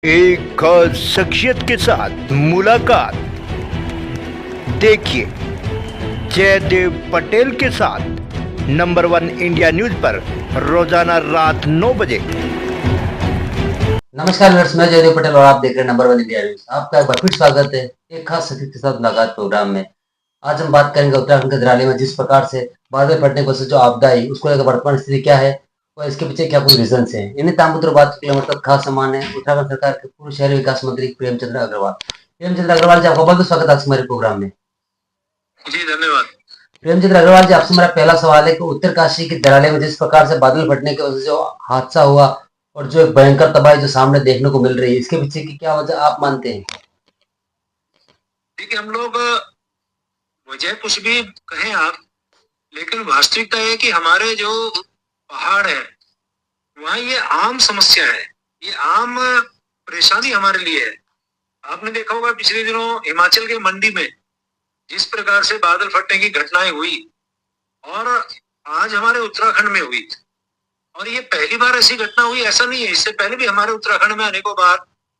एक खास शख्सियत के साथ मुलाकात। देखिए जयदेव पटेल के साथ नंबर 1 इंडिया न्यूज पर रोजाना रात 9 बजे। नमस्कार व्यूअर्स, मैं जयदेव पटेल और आप देख रहे हैं नंबर 1 इंडिया न्यूज। आपका एक बार फिर स्वागत है एक खास शख्सियत के साथ मुलाकात प्रोग्राम में। आज हम बात करेंगे उत्तराखंड के धराली में जिस प्रकार से बादल फटने की वजह से जो आपदा आई, उसको लेकर वर्तमान स्थिति क्या है और इसके पीछे क्या कुछ रीजन है। इन्हीं तामुद्र बात के लिए मतलब खास सम्मान है उत्तराखंड सरकार के पूर्व शहरी विकास मंत्री प्रेमचंद्र अग्रवाल। प्रेमचंद्र अग्रवाल जी, आपका बहुत बहुत स्वागत है हमारे प्रोग्राम में। जी धन्यवाद। प्रेमचंद्र अग्रवाल जी, आपसे मेरा पहला सवाल है कि उत्तरकाशी के धराली में जिस प्रकार से बादल फटने की वजह से जो हादसा हुआ और जो एक भयंकर तबाही जो सामने देखने को मिल रही है, इसके पीछे की क्या वजह आप मानते हैं? देखिए, हम लोग वजह कुछ भी कहें आप, लेकिन वास्तविकता है कि हमारे जो पहाड़ है वहाँ ये आम समस्या है, ये आम परेशानी हमारे लिए है। आपने देखा होगा पिछले दिनों हिमाचल के मंडी में जिस प्रकार से बादल फटने की घटनाएं हुई और आज हमारे उत्तराखंड में हुई, और ये पहली बार ऐसी घटना हुई ऐसा नहीं है। इससे पहले भी हमारे उत्तराखंड में अनेकों बार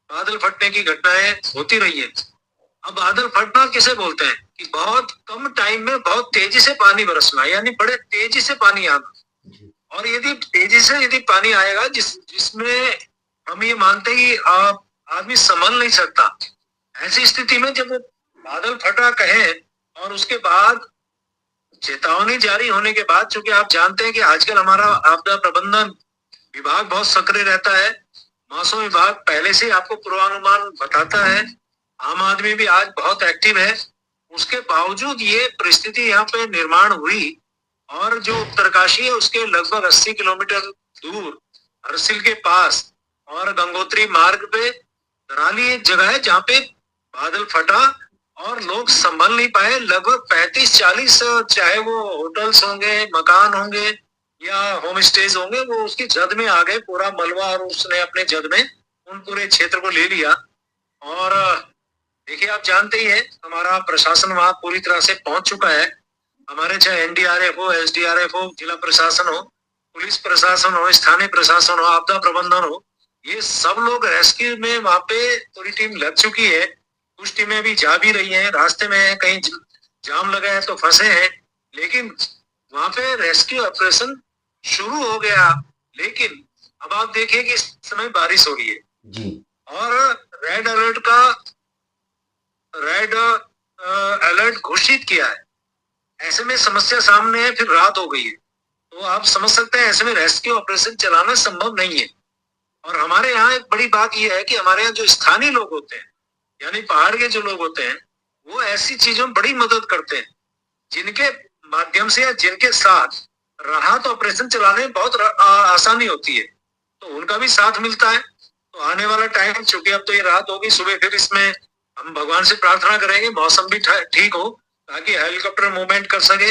बादल फटने की घटनाएं होती रही है। अब बादल फटना किसे बोलते हैं कि बहुत कम टाइम में बहुत तेजी से पानी बरसना, यानी बड़े तेजी से पानी आना। और यदि तेजी से यदि पानी आएगा जिसमें हम ये मानते हैं कि आदमी संभल नहीं सकता, ऐसी स्थिति में जब बादल फटा कहे और उसके बाद चेतावनी जारी होने के बाद, चूंकि आप जानते हैं कि आजकल हमारा आपदा प्रबंधन विभाग बहुत सक्रिय रहता है, मौसम विभाग पहले से आपको पूर्वानुमान बताता है, आम आदमी भी आज बहुत एक्टिव है। उसके बावजूद ये परिस्थिति यहाँ पे निर्माण हुई और जो उत्तरकाशी है उसके लगभग 80 किलोमीटर दूर हरसिल के पास और गंगोत्री मार्ग पे धराली एक जगह है जहाँ पे बादल फटा और लोग संभल नहीं पाए। लगभग 35-40 चाहे वो होटल्स होंगे, मकान होंगे या होम स्टेज होंगे, वो उसकी जद में आ गए, पूरा मलबा, और उसने अपने जद में उन पूरे क्षेत्र को ले लिया। और देखिए, आप जानते ही हैं हमारा प्रशासन वहां पूरी तरह से पहुंच चुका है। हमारे चाहे एनडीआरएफ हो, एसडीआरएफ हो, जिला प्रशासन हो, पुलिस प्रशासन हो, स्थानीय प्रशासन हो, आपदा प्रबंधन हो, ये सब लोग रेस्क्यू में वहां पे पूरी टीम लग चुकी है। कुछ टीमें भी जा भी रही हैं, रास्ते में कहीं जाम लगा है तो फंसे हैं, लेकिन वहां पे रेस्क्यू ऑपरेशन शुरू हो गया। लेकिन अब आप देखिए कि इस समय बारिश हो रही है जी, और रेड अलर्ट घोषित किया है। ऐसे में समस्या सामने है, फिर रात हो गई है, तो आप समझ सकते हैं ऐसे में रेस्क्यू ऑपरेशन चलाना संभव नहीं है। और हमारे यहाँ एक बड़ी बात यह है कि हमारे यहाँ जो स्थानीय लोग होते हैं, यानी पहाड़ के जो लोग होते हैं, वो ऐसी चीजों में बड़ी मदद करते हैं, जिनके माध्यम से या जिनके साथ राहत ऑपरेशन चलाने में बहुत आसानी होती है, तो उनका भी साथ मिलता है। तो आने वाला टाइम, चूंकि अब तो ये रात होगी, सुबह फिर इसमें हम भगवान से प्रार्थना करेंगे मौसम भी ठीक हो ताकि हेलीकॉप्टर मूवमेंट कर सके,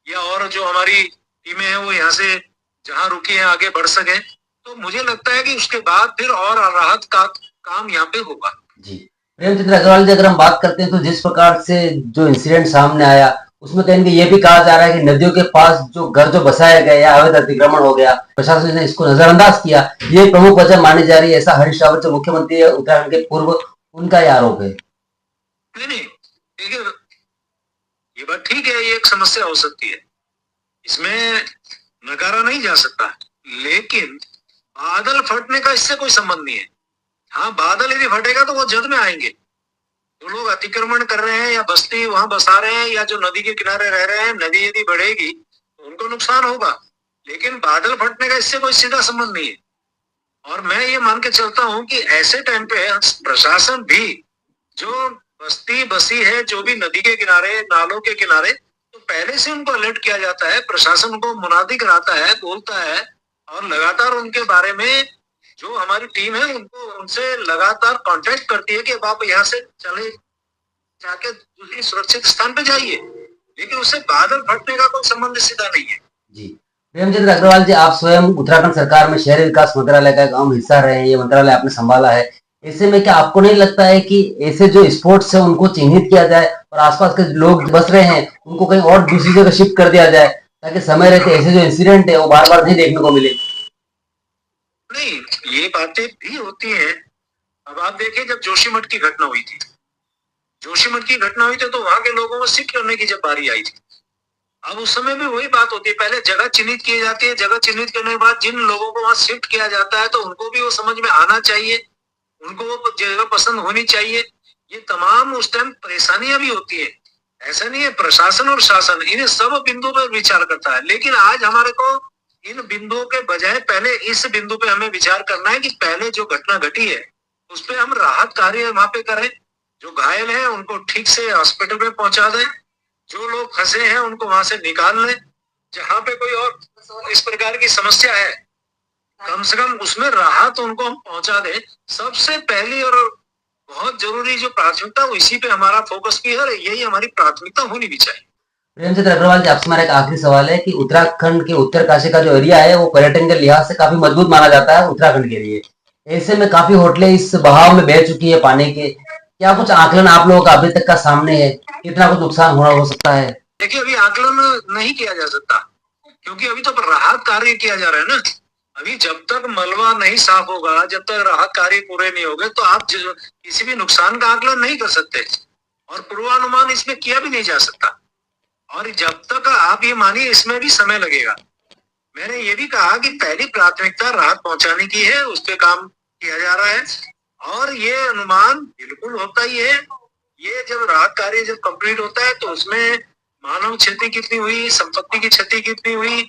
या और जो हमारी टीमें हैं वो यहाँ से जहाँ रुकी है आगे बढ़ सके। तो मुझे लगता है कि उसके बाद फिर और राहत का काम यहाँ पे होगा। जी प्रेमचंद्र अग्रवाल जी, अगर हम बात करते हैं तो जिस प्रकार से जो इंसिडेंट सामने आया, उसमें कहीं ये भी कहा जा रहा है कि नदियों के पास जो घर जो बसाया गया या अवैध अतिक्रमण हो गया, प्रशासन ने इसको नजरअंदाज किया, ये प्रमुख वजह मानी जा रही है। ऐसा हरीश रावत जो मुख्यमंत्री है उत्तराखंड के पूर्व, उनका यह आरोप है। नहीं, देखिए, ये बात ठीक है, ये एक समस्या हो सकती है, इसमें नकारा नहीं जा सकता, लेकिन बादल फटने का इससे कोई संबंध नहीं है। हाँ, बादल यदि फटेगा तो वो जद में आएंगे। जो लोग अतिक्रमण कर रहे हैं या बस्ती वहां बसा रहे हैं या जो नदी के किनारे रह रहे हैं, नदी यदि बढ़ेगी तो उनको नुकसान होगा, लेकिन बादल फटने का इससे कोई सीधा संबंध नहीं है। और मैं ये मान के चलता हूं कि ऐसे टाइम पे प्रशासन भी जो बस्ती बसी है, जो भी नदी के किनारे, नालों के किनारे, तो पहले से उनको अलर्ट किया जाता है, प्रशासन उनको मुनादी कराता है, बोलता है, और लगातार उनके बारे में जो हमारी टीम है उनको उनसे लगातार कांटेक्ट करती है कि अब आप यहाँ से चले जाके दूसरी सुरक्षित स्थान पे जाइए, लेकिन उससे बादल फटने का कोई संबंध सीधा नहीं है। जी प्रेमचंद्र अग्रवाल जी, आप स्वयं उत्तराखंड सरकार में शहरी विकास मंत्रालय का एक अहम हिस्सा रहे हैं, ये मंत्रालय आपने संभाला है। ऐसे में क्या आपको नहीं लगता है कि ऐसे जो स्पोर्ट्स है उनको चिन्हित किया जाए और आसपास के लोग बस रहे हैं उनको कहीं और दूसरी जगह शिफ्ट कर दिया जाए, ताकि समय रहते ऐसे जो इंसिडेंट है वो बार बार नहीं देखने को मिले? नहीं, ये बातें भी होती हैं। अब आप देखिए, जब जोशीमठ की घटना हुई थी, तो वहां के लोगों को शिफ्ट करने की जब बारी आई थी, अब उस समय भी वही बात होती है, पहले जगह चिन्हित की जाती है, जगह चिन्हित करने के बाद जिन लोगों को वहां शिफ्ट किया जाता है तो उनको भी वो समझ में आना चाहिए, उनको वो जगह पसंद होनी चाहिए। ये तमाम उस टाइम परेशानियां भी होती है। ऐसा नहीं है, प्रशासन और शासन इन सब बिंदु पर विचार करता है, लेकिन आज हमारे को इन बिंदुओं के बजाय पहले इस बिंदु पे हमें विचार करना है कि पहले जो घटना घटी है उस पे हम राहत कार्य वहां पे करें, जो घायल हैं उनको ठीक से हॉस्पिटल में पहुंचा दें, जो लोग फंसे हैं उनको वहां से निकाल लें, जहां पे कोई और इस प्रकार की समस्या है कम से कम उसमें राहत उनको हम पहुंचा दें। सबसे पहली और बहुत जरूरी जो प्राथमिकता वो इसी पे हमारा फोकस भी है और यही हमारी प्राथमिकता होनी भी चाहिए। प्रेमचंद अग्रवाल जी, आपसे हमारा एक आखिरी सवाल है कि उत्तराखंड के उत्तरकाशी का जो एरिया है वो पर्यटन के लिहाज से काफी मजबूत माना जाता है उत्तराखंड के लिए। ऐसे में काफी होटलें इस बहाव में बह चुकी है पानी के, क्या कुछ आकलन आप लोगों का अभी तक का सामने है, कितना कुछ नुकसान हो सकता है? देखिए, अभी आकलन नहीं किया जा सकता क्योंकि अभी तो राहत कार्य किया जा रहा है ना। अभी जब तक मलबा नहीं साफ होगा, जब तक राहत कार्य पूरे नहीं होंगे तो आप किसी भी नुकसान का आकलन नहीं कर सकते और पूर्वानुमान इसमें किया भी नहीं जा सकता। और जब तक आप ये मानिए इसमें भी समय लगेगा। मैंने ये भी कहा कि पहली प्राथमिकता राहत पहुंचाने की है, उस पर काम किया जा रहा है और ये अनुमान बिल्कुल होता ही है। ये जब राहत कार्य जब कंप्लीट होता है तो उसमें मानव क्षति कितनी हुई, संपत्ति की क्षति कितनी हुई,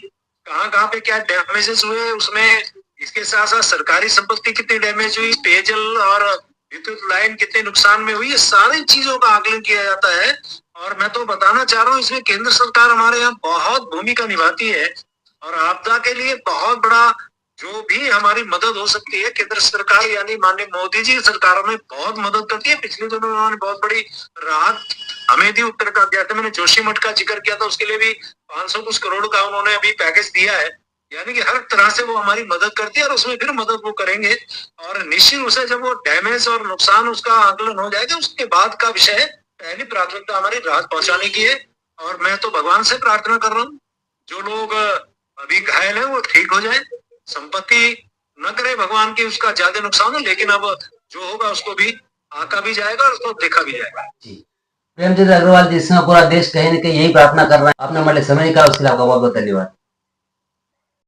कहाँ पे क्या डैमेजेस हुए, उसमें इसके साथ साथ सरकारी संपत्ति कितनी डैमेज हुई, पेयजल और विद्युत लाइन कितने नुकसान में हुई, ये सारी चीजों का आकलन किया जाता है। और मैं तो बताना चाह रहा हूँ इसमें केंद्र सरकार हमारे यहाँ बहुत भूमिका निभाती है और आपदा के लिए बहुत बड़ा जो भी हमारी मदद हो सकती है केंद्र सरकार यानी माननीय मोदी जी की सरकार में बहुत मदद करती है। पिछले दिनों उन्होंने बहुत बड़ी राहत हमें दी उत्तर का, जैसे मैंने जोशीमठ का जिक्र किया था उसके लिए भी 500 कुछ करोड़ का उन्होंने अभी पैकेज दिया है। यानी कि हर तरह से वो हमारी मदद करती है और उसमें फिर मदद वो करेंगे और निश्चित रूप से जब वो डैमेज और नुकसान उसका आकलन हो जाएगा उसके बाद का विषय है। पहली प्राथमिकता हमारी राहत पहुंचाने की है और मैं तो भगवान से प्रार्थना कर रहा हूँ जो लोग अभी घायल है वो ठीक हो जाए, संपत्ति न करे भगवान की उसका ज्यादा नुकसान हो, लेकिन अब जो होगा उसको भी आका भी जाएगा और उसको देखा भी जाएगा। जी, प्रेमचंद अग्रवाल जी, इसमें पूरा देश कहीं न कहीं यही प्रार्थना कर रहा है। आपने हमारे लिए समय निकाला उसके लिए आपका बहुत बहुत धन्यवाद।